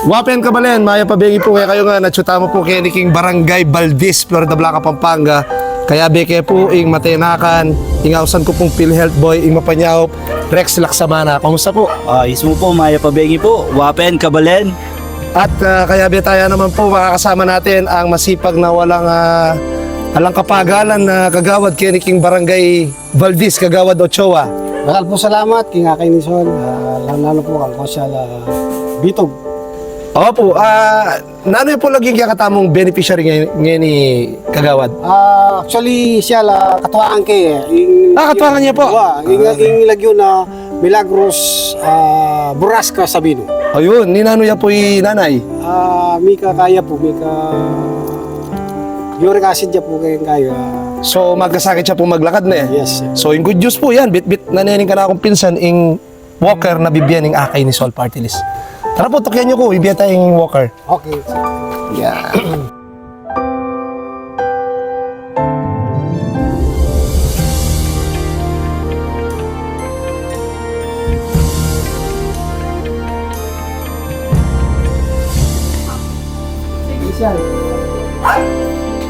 Wapen kabalen, maya pabengi po kaya kayo nga natsuta mo po kaya ni King Barangay Valdez, Florida Blanca, Pampanga. Kaya beke po ing matenakan, ingawsan ko pong PhilHealth Boy, ing mapanyaw, Rex Laksamana. Kumusta po? Ayos mo po, Maya Pabengi po. Wapen, kabalen. At kaya betaya naman po makakasama natin ang masipag na walang kapagalan na kagawad kaya ni King Barangay Valdez, kagawad Ochoa. Mahal po salamat, King Akay ni Sol. Lalo po ang Kosyal Bitog. Opo, nano po laging katamong beneficiary ngayon ni kagawad? Actually, siya katuwaan kay Katuwaan niya po? Yung lagyo na Milagros Burasca Sabino. Ayun, ninano niya po yung nanay. Mika kaya po, Mika uric acid niya po kaya. So magkasakit siya po maglakad na eh. Yes. So in good news po yan, bit-bit nanining ka na akong pinsan ing walker na bibigyan ng Akay ni Sol Party List. Tara po, tukyan niyo ko, ibigyan tayong walker. Okay. Yeah.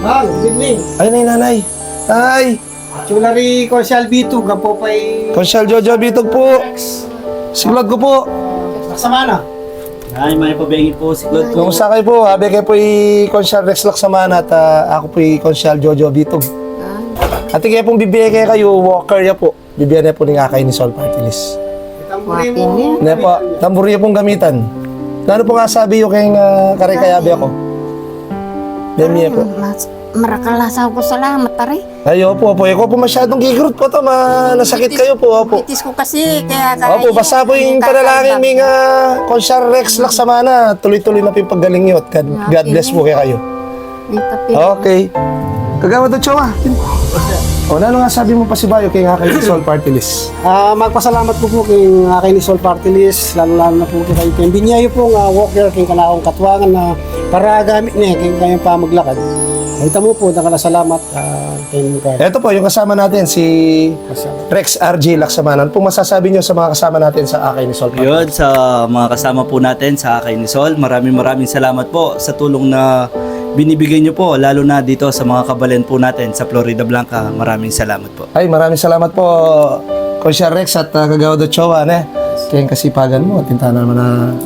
Mal, good evening. Ay, nanay. Tay, Chulari Kosyal Bitog, gampo pa'y Consyal Jojo Bitog po. Sigurad ko po. naksama na. Ay, Maya Pabengi po. Siglot po. Kumusta kayo po? Habi kayo po Consyal Rex Laksamana at ako po Consyal Jojo Bitog. At kaya pong bibigyan kayo, walker niya po. Bibigyan niya po ng Akay ni Sol Party List. Tamburi mo. Hindi po, tamburi niya pong gamitan. Ano po nga sabi yung kayong karikayabi ako? Demi po. Marakalasaw ko salamat tari. Ayo po, ako po masyadong gigrut po to, nasakit kayo po, opo. Itis ko kasi kaya Opo, basta po yung panalangin ng Consyal Rex Laksamana, tuloy-tuloy na po yung paggaling niyo at God bless po kayo. Okay. Kagawad at Chowa. O, ano nga sabi mo pa si Bayo kay Akay ni Sol Party List? Magpasalamat po kay Akay ni Sol Party List, lalo na po kay Binyayo po nga walker kay kanakong katwangan na para gamit niya kay kayong pamaglakad. Kita mo po, nakalasalamat kay Mukay. Ito po, yung kasama natin, si Rex RG Laksamana. Ano pong masasabi niyo sa mga kasama natin sa Akay ni Sol Party List? Yun, sa mga kasama po natin sa Akay ni Sol, maraming salamat po sa tulong na binibigay niyo po, lalo na dito sa mga kabalen po natin sa Florida Blanca. Maraming salamat po. Ay, maraming salamat po, Consyal Rex at kagawad at Chowa, kaya kasipagan mo, tinta naman na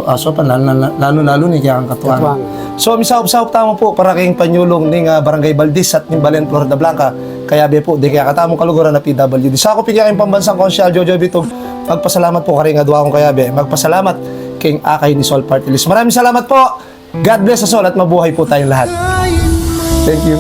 asopan, lalo ni kaya ang katuwang. So, misaop-saop tamo po para kayong panyulong ng Barangay Valdez at ng Balen, Florida Blanca. Kaya be po, di kaya katamong kaluguran na PWD. Sa ako pigyan kayong pambansang Consyal Jojo Bitog, magpasalamat po karing adwa kong kaya be. Magpasalamat kayong Akay ni Sol Party List. Maraming salamat po. God bless us all at mabuhay po tayong lahat. Thank you.